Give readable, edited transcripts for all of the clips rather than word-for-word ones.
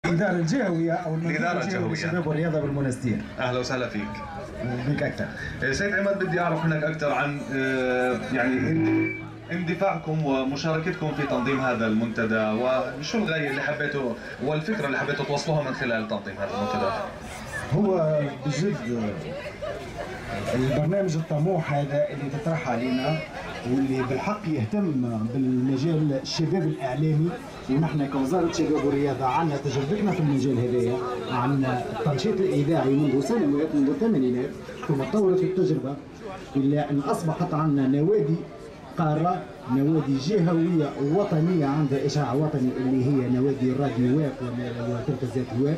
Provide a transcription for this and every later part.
الإدارة الجهوية أو الإدارة الجهوية للشباب والرياضة بالمنستير. أهلا وسهلا فيك. بك أكثر. سيد عماد، بدي أعرف منك أكثر عن يعني اندفاعكم ومشاركتكم في تنظيم هذا المنتدى، وشو الغاية اللي حبيتوا والفكرة اللي حبيتوا توصلوها من خلال تنظيم هذا المنتدى؟ هو بجد البرنامج الطموح هذا اللي تطرح علينا واللي بالحق يهتم بالمجال الشباب الاعلامي، ونحن كوزاره شباب والرياضه عندنا تجربتنا في المجال هذايا، عندنا التنشيط الاذاعي منذ سنوات، منذ الثمانينات، ثم تطورت التجربه الى ان اصبحت عندنا نوادي قاره، نوادي جهويه وطنيه عندها اشعاع وطني اللي هي نوادي الراديو واق وتلفزيات الواق.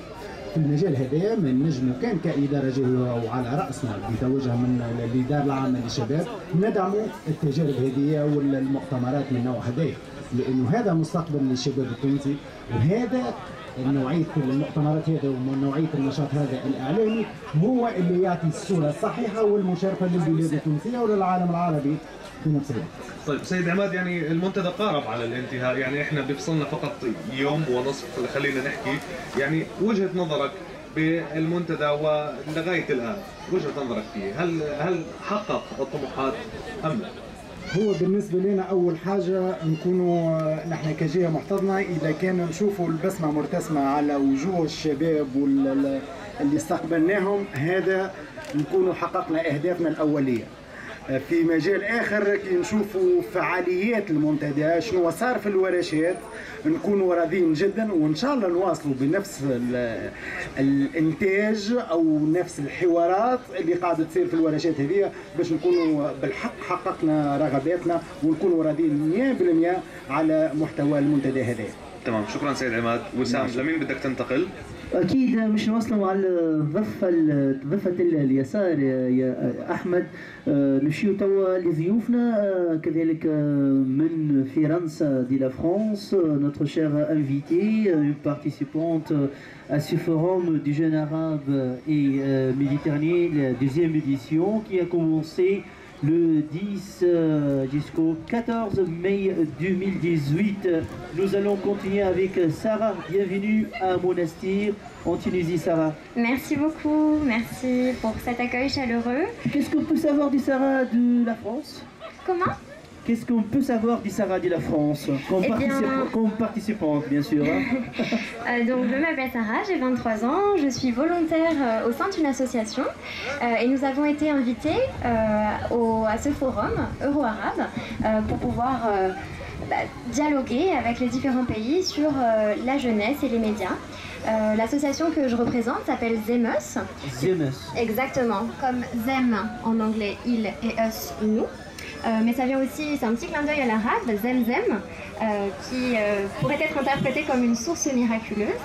في المجال هذا ما نجموا كان كإدارة جهوية وعلى رأسنا بتوجه من الإدارة العامة للشباب ندعموا التجارب هذه والمؤتمرات من النوع هذا، لأنه هذا مستقبل للشباب التونسي، وهذا نوعية المؤتمرات هذا ونوعية النشاط هذا الإعلامي هو اللي يعطي الصورة الصحيحة والمشرفة للبلاد التونسية وللعالم العربي في نفس الوقت. طيب سيد عماد، يعني المنتدى قارب على الانتهاء، يعني احنا بيفصلنا فقط يوم ونصف، خلينا نحكي يعني وجهة نظرك بالمنتدى ولغاية الآن، وجهة نظرك فيه، هل حقق الطموحات أم لا؟ هو بالنسبة لنا أول حاجة نكونوا نحن كجهة محتضنة إذا كانوا نشوفوا البسمة مرتسمة على وجوه الشباب اللي استقبلناهم، هذا نكونوا حققنا أهدافنا الأولية. في مجال آخر كي نشوفوا فعاليات المنتدى شنو صار في الورشات نكونوا راضيين جدا، وإن شاء الله نواصلوا بنفس الإنتاج أو نفس الحوارات اللي قاعدة تصير في الورشات هذه باش نكونوا بالحق حققنا رغباتنا ونكونوا راضيين 100% على محتوى المنتدى هذا. تمام، شكرا سيد عماد. وسام، لمين بدك تنتقل؟ أكيد مش نوصلوا على ضفة اليسار يا أحمد. نمشيو توا لضيوفنا كذلك من فرنسا دي لا France, notre chère invitée, une participante à ce forum du jeune arabe et méditerranéen, la deuxième édition qui a commencé le 10 jusqu'au 14 mai 2018. Nous allons continuer avec Sarah. Bienvenue à Monastir en Tunisie, Sarah. Merci beaucoup, merci pour cet accueil chaleureux. Qu'est-ce qu'on peut savoir du Sarah de la France? Comment? Qu'est-ce qu'on peut savoir du Sarah de la France comme participante, bien sûr. Hein. Donc, je m'appelle Sarah, j'ai 23 ans, je suis volontaire au sein d'une association et nous avons été invités à ce forum euro-arabe pour pouvoir dialoguer avec les différents pays sur la jeunesse et les médias. L'association que je représente s'appelle Zemus. Zemus. Exactement, comme Zem en anglais, il et us, nous. Mais ça vient aussi, c'est un petit clin d'œil à l'arabe, Zemzem, qui pourrait être interprété comme une source miraculeuse.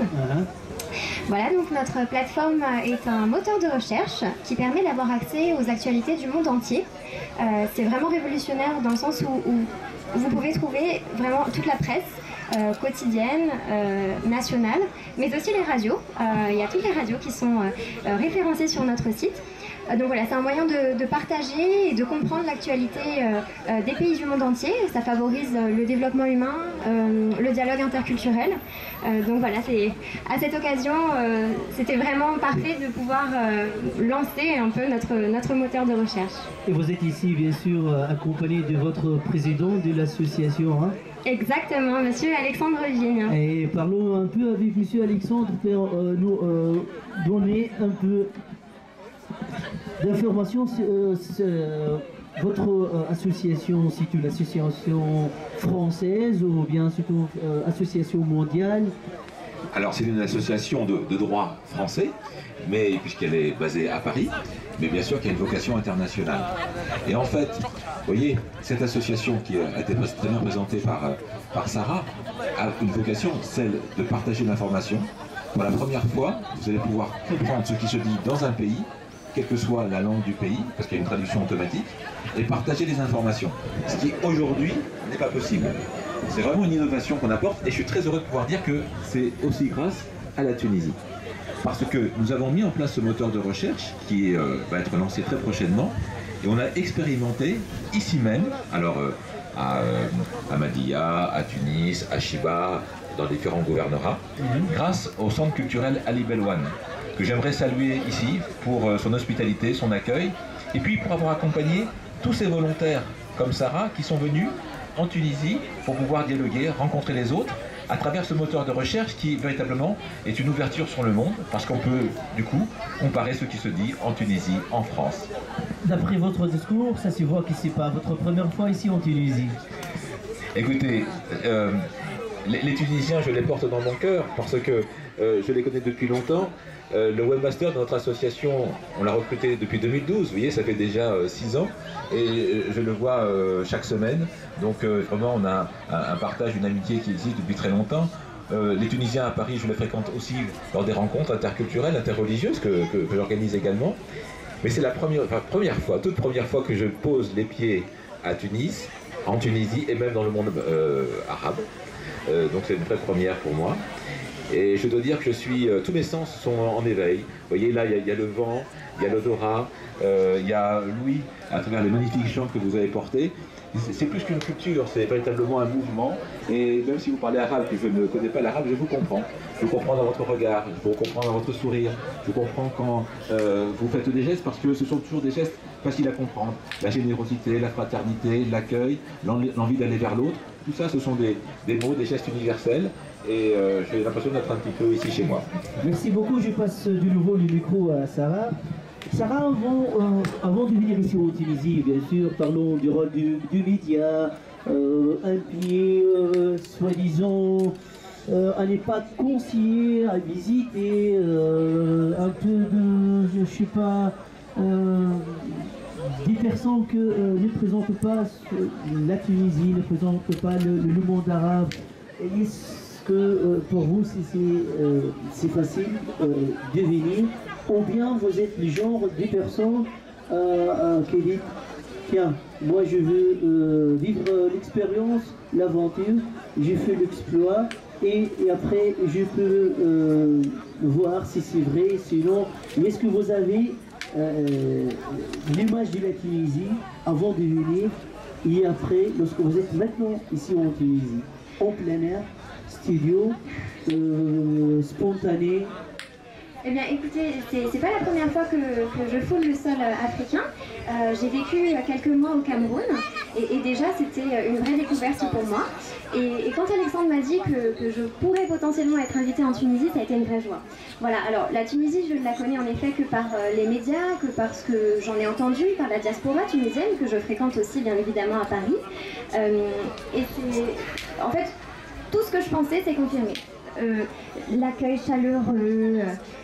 Voilà, donc notre plateforme est un moteur de recherche qui permet d'avoir accès aux actualités du monde entier. C'est vraiment révolutionnaire dans le sens où vous pouvez trouver vraiment toute la presse quotidienne, nationale, mais aussi les radios. Il y a toutes les radios qui sont référencées sur notre site. Donc voilà, c'est un moyen de partager et de comprendre l'actualité des pays du monde entier. Ça favorise le développement humain, le dialogue interculturel. Donc voilà, à cette occasion, c'était vraiment parfait de pouvoir lancer un peu notre moteur de recherche. Et vous êtes ici, bien sûr, accompagné de votre président de l'association. Hein? Exactement, monsieur Alexandre Vigne. Et parlons un peu avec monsieur Alexandre pour nous donner un peu d'informations sur votre association. C'est une association française ou bien c'est une association mondiale? Alors c'est une association de droit français, mais puisqu'elle est basée à Paris, mais bien sûr qu'il y a une vocation internationale. Et en fait, vous voyez, cette association qui a été très bien présentée par Sarah a une vocation, celle de partager l'information. Pour la première fois, vous allez pouvoir comprendre ce qui se dit dans un pays, quelle que soit la langue du pays, parce qu'il y a une traduction automatique, et partager les informations. Ce qui aujourd'hui n'est pas possible. C'est vraiment une innovation qu'on apporte, et je suis très heureux de pouvoir dire que c'est aussi grâce à la Tunisie. Parce que nous avons mis en place ce moteur de recherche qui va être lancé très prochainement, et on a expérimenté ici même, alors à Madia, à Tunis, à Chiba, dans différents gouvernorats, grâce au centre culturel Ali Belwane, que j'aimerais saluer ici pour son hospitalité, son accueil, et puis pour avoir accompagné tous ces volontaires comme Sarah qui sont venus en Tunisie pour pouvoir dialoguer, rencontrer les autres, à travers ce moteur de recherche qui véritablement est une ouverture sur le monde, parce qu'on peut du coup comparer ce qui se dit en Tunisie, en France. D'après votre discours, ça se voit que ce n'est pas votre première fois ici en Tunisie. Écoutez, les Tunisiens, je les porte dans mon cœur parce que je les connais depuis longtemps. Le webmaster de notre association, on l'a recruté depuis 2012, vous voyez, ça fait déjà 6 ans, et je le vois chaque semaine. Donc vraiment, on a un partage, une amitié qui existe depuis très longtemps. Les Tunisiens à Paris, je les fréquente aussi lors des rencontres interculturelles, interreligieuses que j'organise également. Mais c'est la première fois, toute première fois que je pose les pieds à Tunis, en Tunisie et même dans le monde arabe. Donc c'est une vraie première pour moi. Et je dois dire que tous mes sens sont en éveil. Vous voyez, là, il y a le vent, il y a l'odorat, il y a Louis, à travers les magnifiques chants que vous avez portés. C'est plus qu'une culture, c'est véritablement un mouvement. Et même si vous parlez arabe, que je ne connais pas l'arabe, je vous comprends. Je vous comprends dans votre regard, je vous comprends dans votre sourire. Je comprends quand vous faites des gestes, parce que ce sont toujours des gestes faciles à comprendre. La générosité, la fraternité, l'accueil, l'envie d'aller vers l'autre. Tout ça, ce sont des mots, des gestes universels. Et j'ai l'impression d'être un petit peu ici chez moi. Merci beaucoup, je passe de nouveau le micro à Sarah. Sarah, avant de venir ici en Tunisie, bien sûr, parlons du rôle du média, un pied, soi-disant, à ne pas conseiller, à visiter, un peu de, je ne sais pas, des personnes qui ne présentent pas la Tunisie, ne présentent pas le monde arabe. Est-ce que pour vous c'est facile de venir, ou bien vous êtes le genre de personnes qui disent tiens, moi je veux vivre l'expérience, l'aventure, j'ai fait l'exploit et après je peux voir si c'est vrai, sinon. Est-ce que vous avez l'image de la Tunisie avant de venir et après, lorsque vous êtes maintenant ici en Tunisie, en plein air, studio, spontané? Eh bien écoutez, c'est pas la première fois que je foule le sol africain. J'ai vécu quelques mois au Cameroun et déjà c'était une vraie découverte pour moi. Et quand Alexandre m'a dit que je pourrais potentiellement être invitée en Tunisie, ça a été une vraie joie. Voilà, alors la Tunisie, je ne la connais en effet que par les médias, que parce que j'en ai entendu, par la diaspora tunisienne, que je fréquente aussi bien évidemment à Paris. Et c'est... En fait, tout ce que je pensais, c'est confirmé. L'accueil chaleureux,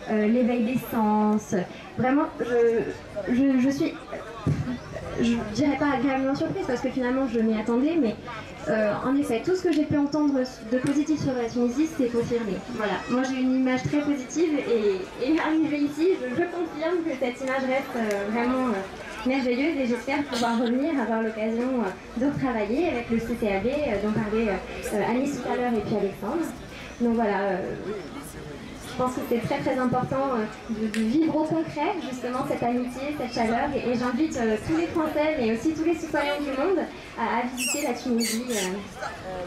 l'éveil des sens, vraiment, je suis, je dirais pas agréablement surprise parce que finalement je m'y attendais, mais en effet, tout ce que j'ai pu entendre de positif sur la Tunisie, c'est confirmé. Voilà, moi j'ai une image très positive et arrivée ici, je confirme que cette image reste vraiment merveilleuse et j'espère pouvoir revenir, avoir l'occasion de retravailler avec le CCAB, dont parlait Alice tout à l'heure et puis Alexandre. Donc voilà, je pense que c'est très très important de vivre au concret justement cette amitié, cette chaleur et j'invite tous les Français mais aussi tous les citoyens du monde à visiter la Tunisie.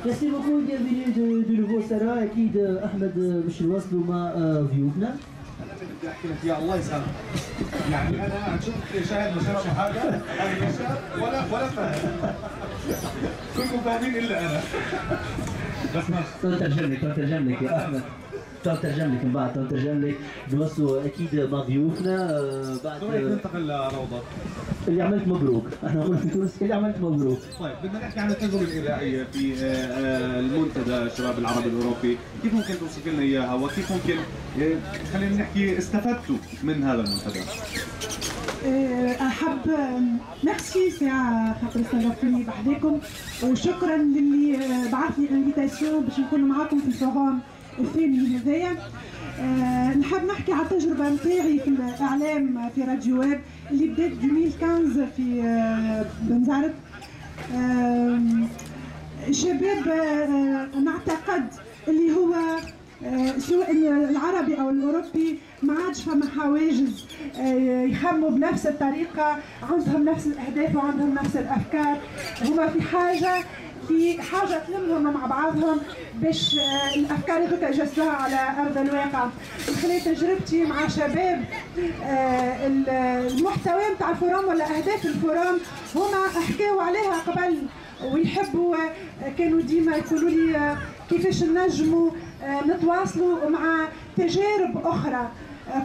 Merci beaucoup, bienvenue de nouveau Sarah, أكيد أحمد مش نواصلوا مع ضيوفنا. بدي احكي لك يا الله يسامحك. يعني انا قاعد شفت شاهد ما شافش حاجه، انا ما شاف ولا فاهم. كلكم فاهمين الا انا. بس ترجم لك يا احمد، ترجم لك من بعد، ترجم لك بنوصلوا اكيد مع ضيوفنا بعد. ننتقل لروضه اللي عملت مبروك، احنا نقول في تونس اللي عملت مبروك. طيب بدنا نحكي عن التجربه الاذاعيه في المنتدى الشباب العربي الاوروبي، كيف ممكن توصف لنا اياها وكيف ممكن خلينا نحكي استفدتوا من هذا المنتدى؟ احب ميرسي ساعه خاطر استضفتوني بحذاكم وشكرا للي بعث لي انفيتاسيون باش نكون معاكم في الفورام الثاني هذايا. نحب نحكي على التجربه نتاعي في الاعلام في راديو ويب اللي بدات 2015 في بنزرت. شباب نعتقد اللي هو سواء العربي او الاوروبي ما عادش فما حواجز، يخموا بنفس الطريقه، عندهم نفس الاهداف وعندهم نفس الافكار، هما في حاجه في حاجه تلمهم مع بعضهم باش الافكار هذوك يجسدوها على ارض الواقع. من خلال تجربتي مع شباب المحتوى نتاع الفورم ولا اهداف الفورم هما حكاوا عليها قبل ويحبوا، كانوا ديما يقولوا لي كيفاش نجموا نتواصلوا مع تجارب اخرى.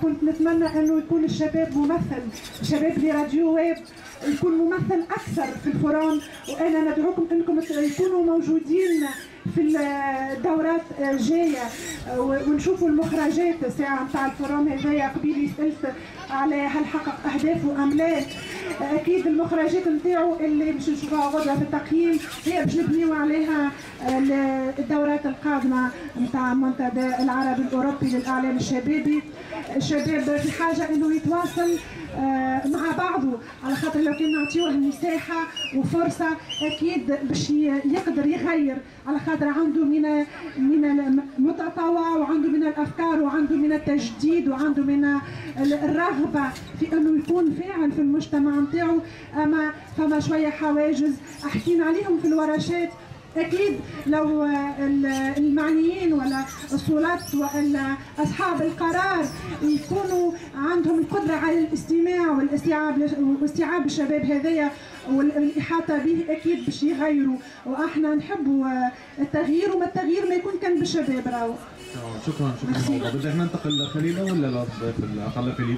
كنت نتمنى انه يكون الشباب ممثل، الشباب اللي راديو ويب يكون ممثل اكثر في الفورم، وانا ندعوكم انكم يكونوا موجودين في الدورات الجايه ونشوفوا المخرجات ساعه نتاع الفورم هذايا. قبيلي سالت على هل حقق اهدافه ام لا. اكيد المخرجات نتاعو اللي باش نشوفوها غدوه في التقييم هي باش نبنيو عليها الدورات القادمه نتاع منتدى العربي الاوروبي للاعلام الشبابي. الشباب في حاجه انه يتواصل مع بعضه، على خاطر لو كان نعطيوه مساحه وفرصه اكيد باش يقدر يغير، على خاطر عنده من المتطوع وعنده من الافكار وعنده من التجديد وعنده من الرغبه في انه يكون فاعل في المجتمع نتاعو. اما فما شويه حواجز حكينا عليهم في الورشات. اكيد لو المعنيين ولا السلطات ولا اصحاب القرار يكونوا عندهم القدره على الاستماع واستيعاب الشباب هذايا والاحاطه به، اكيد باش يغيروا. واحنا نحبوا التغيير، وما التغيير ما يكون كان بالشباب راهو. شكرا بدك ننتقل لخليله ولا لا فيليب؟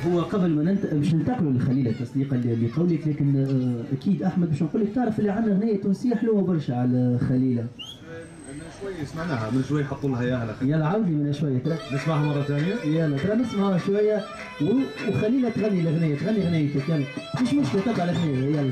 هو قبل ما باش ننتقلوا لخليله تصديقا لقولك، لكن اكيد احمد باش نقول لك تعرف اللي عندنا اغنيه تونسيه حلوه برشا على خليله. من شوي سمعناها، من شوي حطوا لها اياها لخليله. يلا عاودي من شويه ترى نسمعها مره ثانيه. يلا ترى نسمعها شويه وخليله تغني الاغنيه، تغني اغنيتك. يلا مش مشكله، تبع الاغنيه. يلا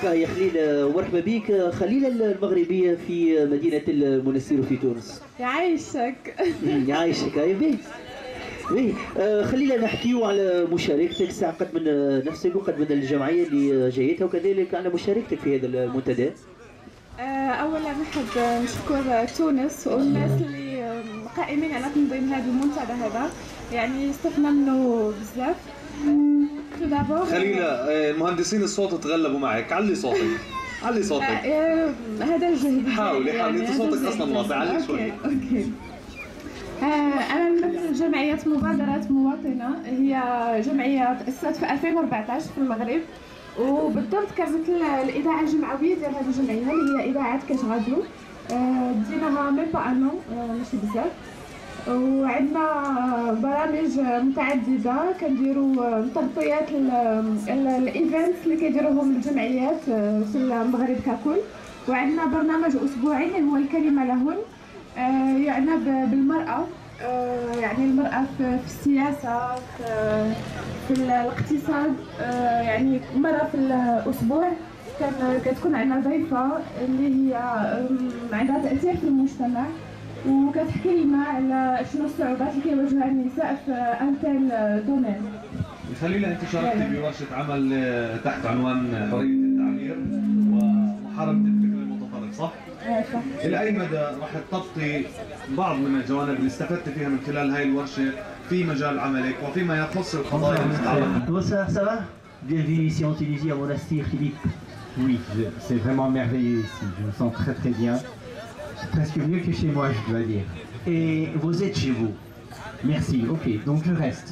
يا خليل، مرحبا بك. خليل المغربية في مدينة المنستير في تونس. يعيشك. يعيشك. هاي باهي. خلينا نحكيو على مشاركتك ساعة، قد من نفسك وقد من الجمعية اللي جايتها، وكذلك على مشاركتك في هذا المنتدى. أولا نحب نشكر تونس والناس اللي قائمين على تنظيم هذا المنتدى هذا، يعني استفدنا منه بزاف. خليلة، المهندسين الصوت تغلبوا معك، علي صوتك. هذا الجهد. حاولي انت صوتك اصلا واطي، علي شوي. اوكي. انا نمثل جمعية مبادرات مواطنة، هي جمعية تأسست في 2014 في المغرب، وبالضبط كانت الإذاعة الجمعوية ديال هذه الجمعية اللي هي إذاعة كاش راديو. ديناها ميم با انو، ماشي بزاف، وعندنا برامج متعدده كنديروا تغطيات الايفنتس اللي كيديروهم الجمعيات في المغرب ككل. وعندنا برنامج اسبوعي هو الكلمه لهن، يعني بالمراه، يعني المراه في السياسه، في الاقتصاد، يعني مره في الاسبوع كتكون عندنا ضيفه اللي هي عندها تاثير في المجتمع، وكتحكي لنا على شنو الصعوبات اللي كيواجهها النساء في انتل دومين. خلينا انت شاركتي بورشه عمل تحت عنوان حريه التعبير ومحاربه الفكر المتطرف، صح؟ صح. الى اي مدى راح تطبقي بعض من الجوانب اللي استفدتي فيها من خلال هاي الورشه في مجال عملك وفيما يخص القضايا المتعلقه؟ Bonsoir, ça va? Bienvenue ici en Tunisie à Monastir, Philippe. Oui, c'est vraiment merveilleux ici, je me sens très très bien. C'est presque mieux que chez moi, je dois dire. Et vous êtes chez vous? Merci, ok, donc je reste.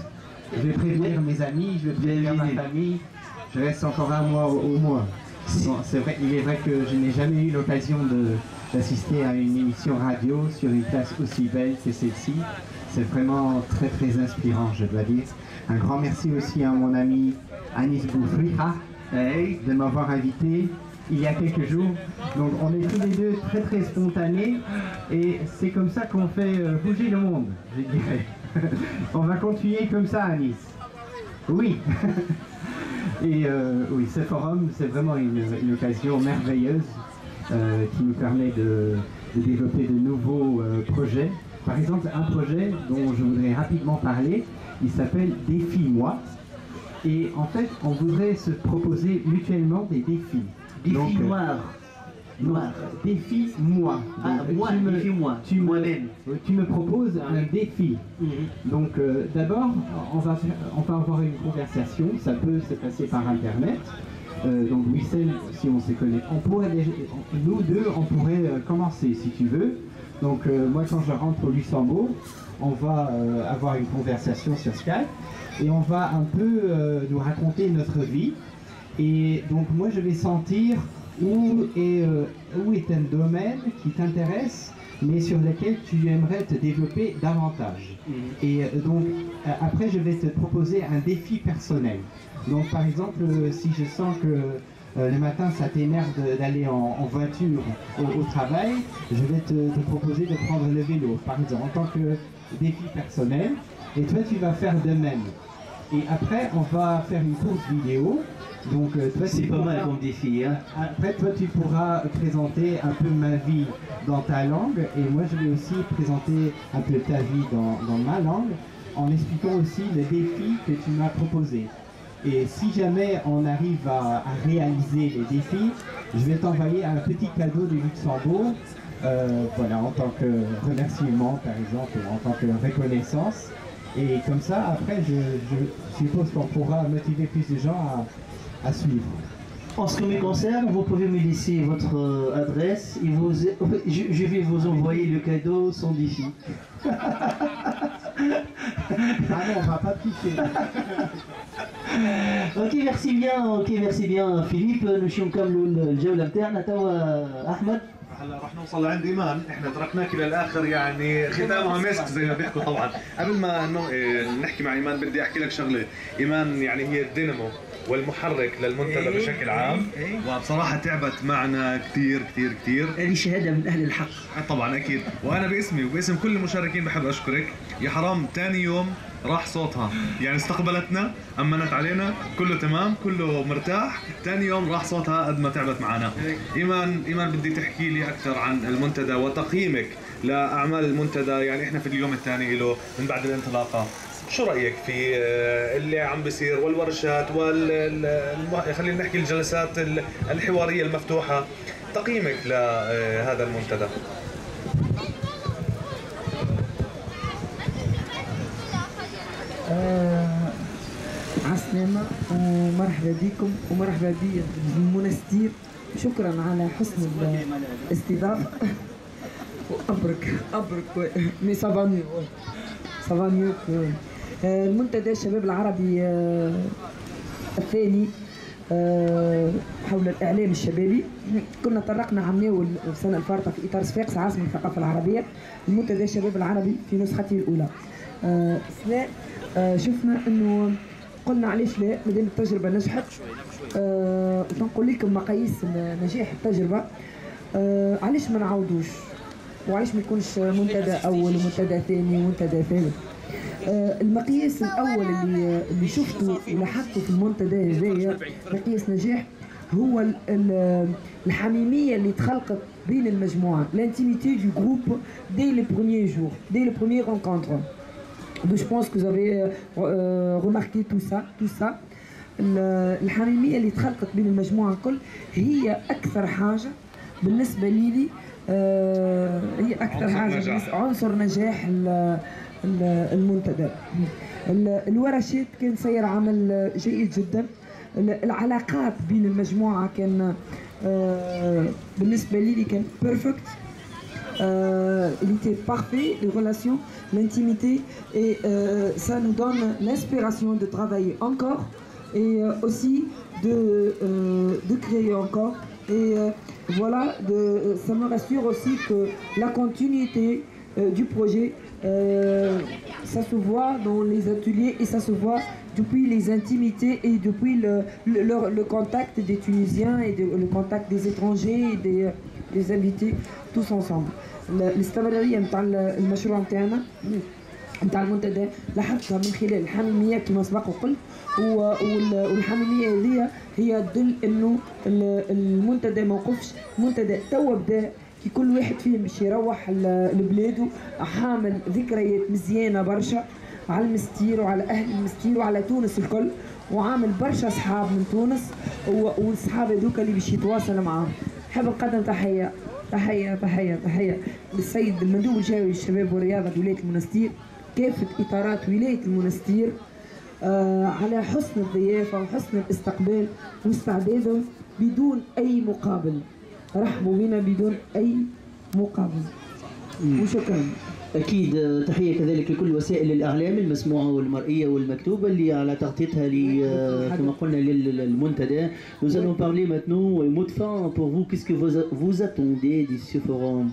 Je vais prévenir mes amis, je vais prévenir ma famille. Je reste encore un mois au moins. Bon, c'est vrai, il est vrai que je n'ai jamais eu l'occasion d'assister à une émission radio sur une place aussi belle que celle-ci. C'est vraiment très très inspirant, je dois dire. Un grand merci aussi à mon ami Anis Boufriha de m'avoir invité il y a quelques jours. Donc on est tous les deux très très spontanés et c'est comme ça qu'on fait bouger le monde, je dirais. On va continuer comme ça, Anis. Oui. Et oui, ce forum, c'est vraiment une occasion merveilleuse qui nous permet de développer de nouveaux projets. Par exemple, un projet dont je voudrais rapidement parler, il s'appelle Défi Moi. Et en fait, on voudrait se proposer mutuellement des défis. Défi noir. Défi moi. Ah, moi, défi moi. Moi-même. Tu me proposes un défi. Donc d'abord, on va avoir une conversation. Ça peut se passer par Internet. Donc Wissem, si on se connaît, nous deux, on pourrait commencer si tu veux. Donc moi, quand je rentre au Luxembourg, on va avoir une conversation sur Skype et on va un peu nous raconter notre vie. Et donc moi, je vais sentir où est un domaine qui t'intéresse, mais sur lequel tu aimerais te développer davantage. Et donc, après, je vais te proposer un défi personnel. Donc, par exemple, si je sens que le matin, ça t'énerve d'aller en voiture au travail, je vais te proposer de prendre le vélo, par exemple, en tant que défi personnel. Et toi, tu vas faire de même. Et après, on va faire une course vidéo. Donc, toi, c'est pas mal comme défi. Hein. Après, toi, tu pourras présenter un peu ma vie dans ta langue. Et moi, je vais aussi présenter un peu ta vie dans ma langue, en expliquant aussi le défi que tu m'as proposé. Et si jamais on arrive à réaliser les défis, je vais t'envoyer un petit cadeau du Luxembourg, voilà, en tant que remerciement, par exemple, en tant que reconnaissance. Et comme ça, après, je suppose qu'on pourra motiver plus de gens à suivre. En ce qui me concerne, vous pouvez me laisser votre adresse et je vais vous envoyer le cadeau sans défi. Ah non, on va pas piquer. Ok, merci bien Philippe. نمشيو نكملوا الجولة بتاعنا توا أحمد. هلا رح نوصل لعند ايمان، احنا تركناك للاخر يعني ختامها مسك زي ما بيحكوا طبعا. قبل ما نحكي مع ايمان بدي احكي لك شغله، ايمان يعني هي الدينامو والمحرك للمنتدى بشكل عام، وبصراحه تعبت معنا كثير كثير كثير. هذه شهاده من اهل الحق. طبعا اكيد، وانا باسمي وباسم كل المشاركين بحب اشكرك. يا حرام ثاني يوم راح صوتها، يعني استقبلتنا، امنت علينا، كله تمام، كله مرتاح، ثاني يوم راح صوتها قد ما تعبت معنا. ايمان بدي تحكي لي اكثر عن المنتدى وتقييمك لاعمال المنتدى، يعني احنا في اليوم الثاني له من بعد الانطلاقه. شو رايك في اللي عم بيصير والورشات خلينا نحكي الجلسات الحواريه المفتوحه، تقييمك لهذا المنتدى؟ عسلامة ومرحبا بكم ومرحبا بالمنستير. شكرا على حسن الاستضافة. وأبرك مي سافا ميو. المنتدى الشباب العربي الثاني حول الإعلام الشبابي. كنا طرقنا عمناه السنة الفارطة في إطار صفاقس عاصمة الثقافة العربية. المنتدى الشباب العربي في نسخته الأولى. شفنا انه قلنا علاش لا مادام التجربه نجحت. تنقول لكم مقاييس نجاح التجربه، علاش ما نعاودوش وعلاش ما يكونش منتدى اول ومنتدى ثاني ومنتدى ثالث. المقياس الاول اللي شفته ولاحظته في المنتدى هذايا مقياس نجاح هو الحميميه اللي تخلقت بين المجموعه، l'intimité du groupe dès les premiers jours, dès les premières rencontres. Donc je pense que vous avez remarqué tout ça. الحميمية اللي تخلقت بين المجموعة الكل هي أكثر حاجة بالنسبة لي، هي أكثر حاجة عنصر نجاح المنتدى. الورشات كان صاير عمل جيد جدا. العلاقات بين المجموعة كان بالنسبة لي كان بيرفكت. Il était parfait, les relations, l'intimité, et ça nous donne l'inspiration de travailler encore et aussi de créer encore. Et voilà, ça me rassure aussi que la continuité du projet. Ça se voit dans les ateliers et ça se voit depuis les intimités et depuis le contact des Tunisiens et le contact des étrangers et des invités tous ensemble. الاستمرارية نتاع المشروع نتاعنا نتاع المنتدى لاحظتها من خلال الحميمية كما سبق وقلت، والحميمية هذه هي تدل انه المنتدى ما وقفش، المنتدى توا بدا كي كل واحد فيهم باش يروح لبلاده حامل ذكريات مزيانة برشا على المستير وعلى اهل المستير وعلى تونس الكل، وعامل برشا اصحاب من تونس والصحاب هذوك اللي باش يتواصل معاهم. نحب نقدم تحية للسيد المندوب الجوي للشباب والرياضة بولاية المنستير، كافة إطارات ولاية المنستير على حسن الضيافة وحسن الاستقبال واستعدادهم بدون أي مقابل، رحبوا بنا بدون أي مقابل وشكرا. أكيد تحية كذلك لكل وسائل الإعلام المسموعة والمرئية والمكتوبة اللي على تغطيتها كما قلنا للمنتدى. Nous allons parler maintenant, mot de fin pour vous, qu'est-ce que vous attendez de ce forum?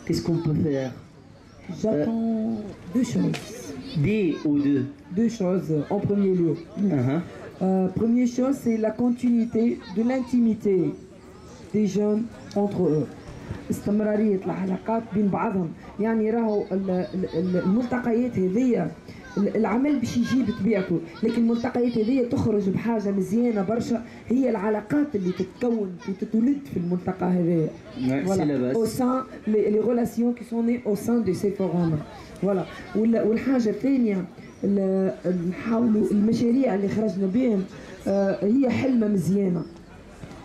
Qu'est-ce qu'on peut faire? J'attends deux choses. Des ou deux? Deux choses en premier lieu. Première chose, c'est la continuité de l'intimité des jeunes entre eux. استمرارية العلاقات بين بعضهم، يعني راهو الملتقيات هذية العمل باش يجيب طبيعته، لكن الملتقيات هذية تخرج بحاجة مزيانة برشا، هي العلاقات اللي تتكون وتتولد في الملتقى هذايا. Voilà. Au sein les relations qui sont nées au sein de ces forums. Voilà. والحاجة الثانية نحاولوا المشاريع اللي خرجنا بهم هي حلمة مزيانة.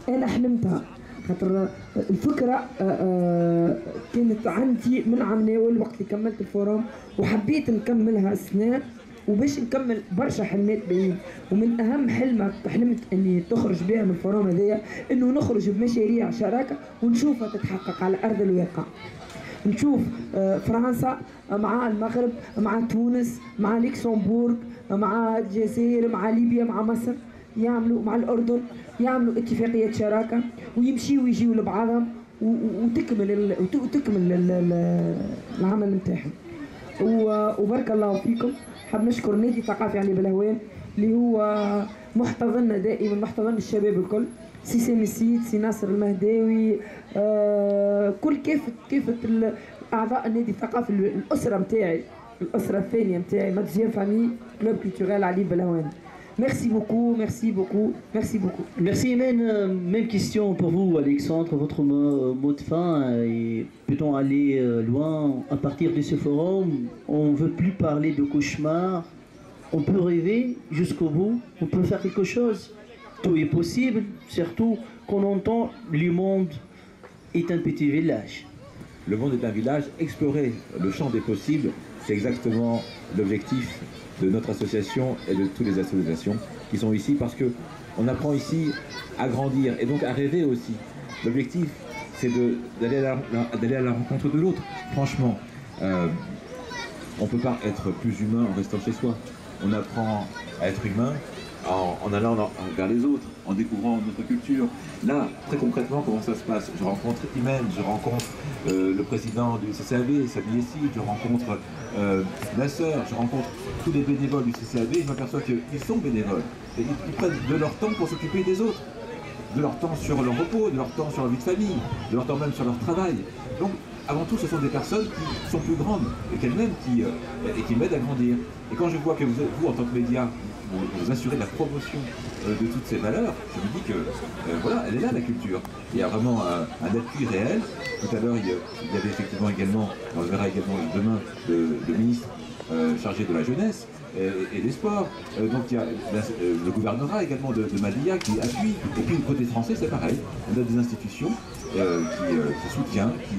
أنا حلمتها. خاطر الفكرة كانت عندي من عام ناول وقت اللي كملت الفورم وحبيت نكملها السنة وباش نكمل برشا حلمات باهين، ومن أهم حلمت إني تخرج بها من الفورم هذايا إنه نخرج بمشاريع شراكة ونشوفها تتحقق على أرض الواقع. نشوف فرنسا مع المغرب مع تونس مع لوكسمبورغ مع الجزائر مع ليبيا مع مصر يعملوا مع الأردن يعملوا اتفاقيات شراكة ويمشيوا ويجيوا لبعضهم وتكمل العمل نتاعهم. وبارك الله فيكم. حاب نشكر نادي ثقافي علي بلهوان اللي هو محتضننا دائما، محتضن الشباب الكل، سي سامي السيد، سي ناصر المهداوي، كل كافة أعضاء النادي الثقافي، الأسرة متاعي، الأسرة الثانية متاعي، ما دوزيام فامي كلوب كولتورال علي بلهوان. Merci beaucoup, merci beaucoup, merci beaucoup. Merci, même question pour vous, Alexandre, votre mot de fin. Et peut-on aller loin à partir de ce forum? On ne veut plus parler de cauchemar. On peut rêver jusqu'au bout. On peut faire quelque chose. Tout est possible, surtout qu'on entend le monde est un petit village. Le monde est un village. Explorer le champ des possibles, c'est exactement l'objectif de notre association et de toutes les associations qui sont ici, parce qu'on apprend ici à grandir et donc à rêver aussi. L'objectif, c'est d'aller à la rencontre de l'autre. Franchement, on ne peut pas être plus humain en restant chez soi. On apprend à être humain en allant vers les autres, en découvrant notre culture. Là, très concrètement, comment ça se passe? Je rencontre Imen, je rencontre le président du CCAV, Samy Essi, je rencontre la sœur, je rencontre tous les bénévoles du CCAV, je m'aperçois qu'ils sont bénévoles. Et ils prennent de leur temps pour s'occuper des autres, de leur temps sur leur repos, de leur temps sur leur vie de famille, de leur temps même sur leur travail. Donc, avant tout, ce sont des personnes qui sont plus grandes et qu'elles-mêmes qui m'aident à grandir. Et quand je vois que vous, en tant que média, vous assurez la promotion de toutes ces valeurs, je me dis que voilà, elle est là, la culture. Il y a vraiment un appui réel. Tout à l'heure, il y avait effectivement également, on le verra également demain, le ministre chargé de la jeunesse et des sports. Donc il y a le gouvernorat également de Madilla qui appuie. Et puis côté français, c'est pareil. On a des institutions qui soutiennent, qui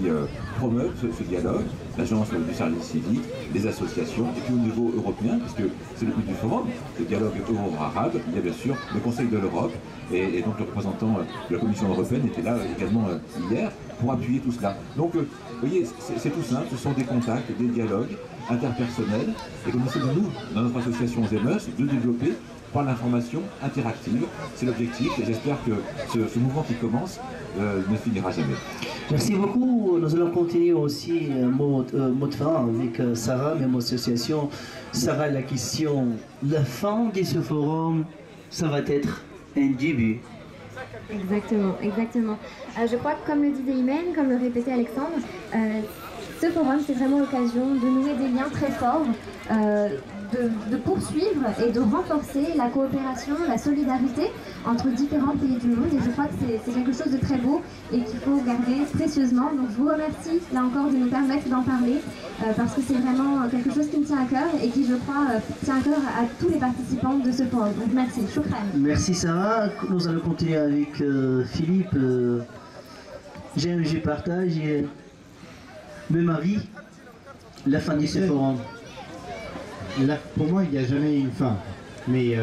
promeuvent ce dialogue, l'agence du service civique, les associations, et puis au niveau européen, puisque c'est le but du forum, le dialogue euro-arabe, il y a bien sûr le Conseil de l'Europe, et donc le représentant de la Commission européenne était là également hier pour appuyer tout cela. Donc vous voyez, c'est tout simple, ce sont des contacts, des dialogues interpersonnels, et qu'on essaie de nous, dans notre association ZEMEUS, de développer par l'information interactive. C'est l'objectif, et j'espère que ce mouvement qui commence ne finira jamais. Merci beaucoup nous allons continuer aussi mot de fin avec Sarah, même association. Sarah, la question, la fin de ce forum, ça va être un début. Exactement, exactement. Je crois que comme le disait Imen, comme le répétait Alexandre, ce forum c'est vraiment l'occasion de nouer des liens très forts, de poursuivre et de renforcer la coopération, la solidarité entre différents pays du monde, et je crois que c'est quelque chose de très beau et qu'il faut garder précieusement. Donc je vous remercie là encore de nous permettre d'en parler parce que c'est vraiment quelque chose qui me tient à cœur et qui, je crois, tient à cœur à tous les participants de ce forum. Donc merci, shukran. Merci Sarah. Nous allons continuer avec Philippe. J'aime, je partage même avis. La fin de ce forum. Là, pour moi, il n'y a jamais une fin. Mais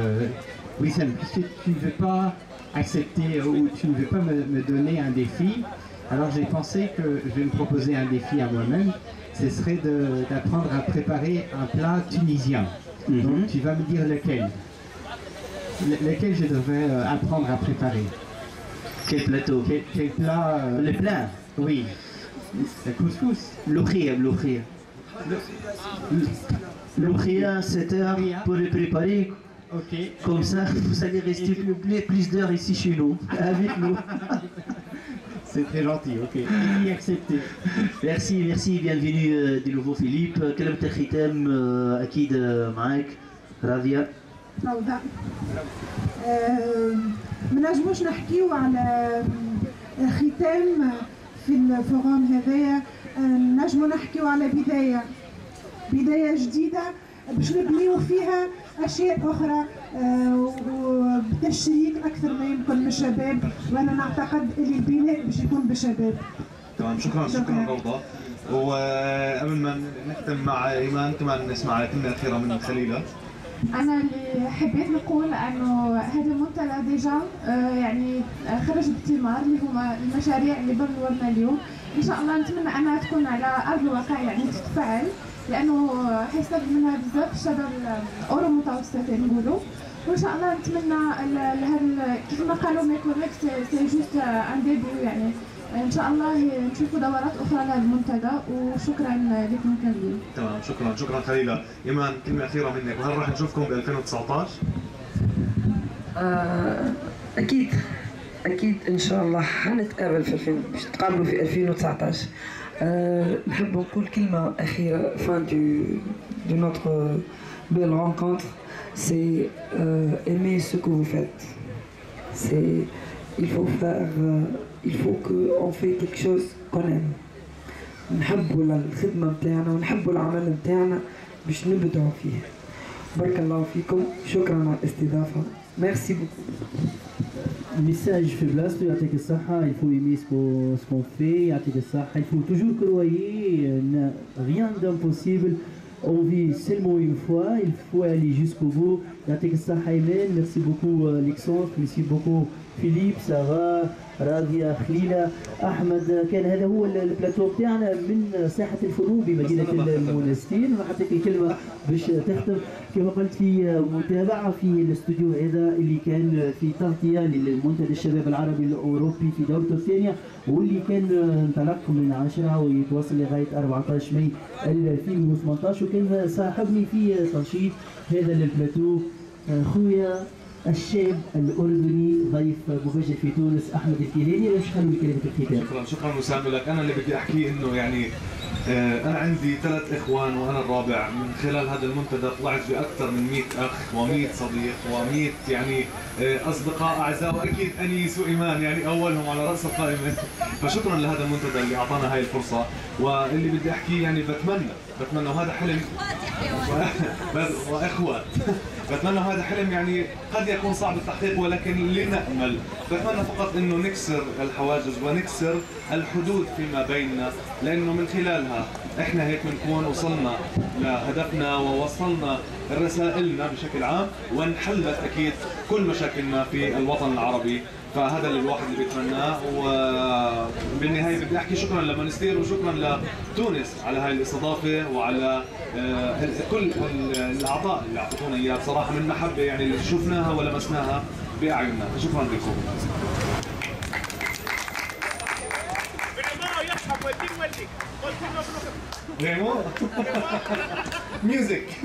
Wissem, puisque tu ne veux pas accepter ou tu ne veux pas me donner un défi, alors j'ai pensé que je vais me proposer un défi à moi-même. Ce serait d'apprendre à préparer un plat tunisien. Donc tu vas me dire lequel. Lequel je devrais apprendre à préparer. Quel plateau? Quel plat Le plat. Oui. Le couscous. L'okhria. L'okhria, 7 heures pour le préparer. Ok. Comme ça, vous allez rester plus d'heures ici chez nous, avec nous. C'est très gentil, ok. Et accepté. Merci, bienvenue de nouveau Philippe. كلمة الختام أكيد معاك راضية. روضة. ما نجموش نحكيو على ختام في الفورام هذايا، نجمو نحكيو على بداية جديدة باش نبنيو فيها أشياء أخرى وبتشريك أكثر ما يمكن من الشباب، وأنا نعتقد اللي البناء باش يكون بالشباب. تمام، شكرا روضة. وقبل ما نختم مع إيمان كمان نسمع كلمة أخيرة من خليلة. أنا اللي حبيت نقول إنه هذا المنتدى ديجا يعني خرج بثمار اللي هما المشاريع اللي بنورنا اليوم، إن شاء الله نتمنى أنها تكون على أرض الواقع يعني تتفعل، لأنه حيستفيد منها بزاف الشباب الأورو متوسطين نقولوا، وإن شاء الله نتمنى كيف ما قالوا مي كوريكت سي جوست ان ديبيو، يعني ان شاء الله نشوفوا دورات اخرى لهذا المنتدى، وشكرا لكم كاملين. تمام، شكرا خليلة. ايمان كلمة أخيرة منك، وهل راح نشوفكم ب 2019؟ اكيد ان شاء الله حنتقابل باش نتقابلوا في 2019. نحب نقول كلمة أخيرة fin de notre belle rencontre, c'est aimer ce que vous faites. Il faut qu'on fait quelque chose qu'on aime. نحبوا الخدمة بتاعنا ونحبوا العمل بتاعنا باش نبدعوا فيه. بارك الله فيكم، شكرا على الاستضافة. Merci beaucoup. Message faiblesse, يعطيك الصحة. Il faut aimer ce qu'on fait. يعطيك الصحة. Il faut toujours croire. Rien d'impossible. On vit seulement une fois. Il faut aller jusqu'au bout. يعطيك الصحة إيمان. Merci beaucoup Alexandre. Merci beaucoup Philippe, Sarah, راضية، خليلة، أحمد. كان هذا هو البلاتو بتاعنا من ساحة الفنون بمدينة المنستير. نعطيك الكلمة باش تختم كما قلت في متابعة في الاستوديو هذا اللي كان في تغطية للمنتدى الشباب العربي الأوروبي في دورته الثانية، واللي كان انطلق من 10 ويتواصل لغاية 14 ماي 2018، وكان صاحبني في تنشيط هذا البلاتو خويا الشاب الأردني ضيف مباشر في تونس أحمد الكيلاني. باش خلوا كلمة الختام. شكرا وسام لك. أنا اللي بدي أحكيه إنه يعني أنا عندي 3 إخوان وأنا الرابع. من خلال هذا المنتدى طلعت بأكثر من 100 أخ و100 صديق و100 يعني أصدقاء أعزاء، وأكيد أنيس وإيمان يعني أولهم على رأس القائمة. فشكرا لهذا المنتدى اللي أعطانا هاي الفرصة. واللي بدي أحكيه يعني بتمنى وهذا حلم وإخوات بتمنى هذا حلم يعني قد يكون صعب التحقيق، ولكن لنأمل. بتمنى فقط انه نكسر الحواجز ونكسر الحدود فيما بيننا، لانه من خلالها احنا هيك بنكون وصلنا لهدفنا ووصلنا رسائلنا بشكل عام، وانحلت اكيد كل مشاكلنا في الوطن العربي. فهذا اللي الواحد اللي بيتمناه. وبالنهايه بدي احكي شكرا لمنستير وشكرا لتونس على هاي الاستضافه وعلى كل الاعضاء اللي اعطونا اياه بصراحه من محبه يعني اللي شفناها ولمسناها باعيننا. شكرا لكم. Vraiment? Music.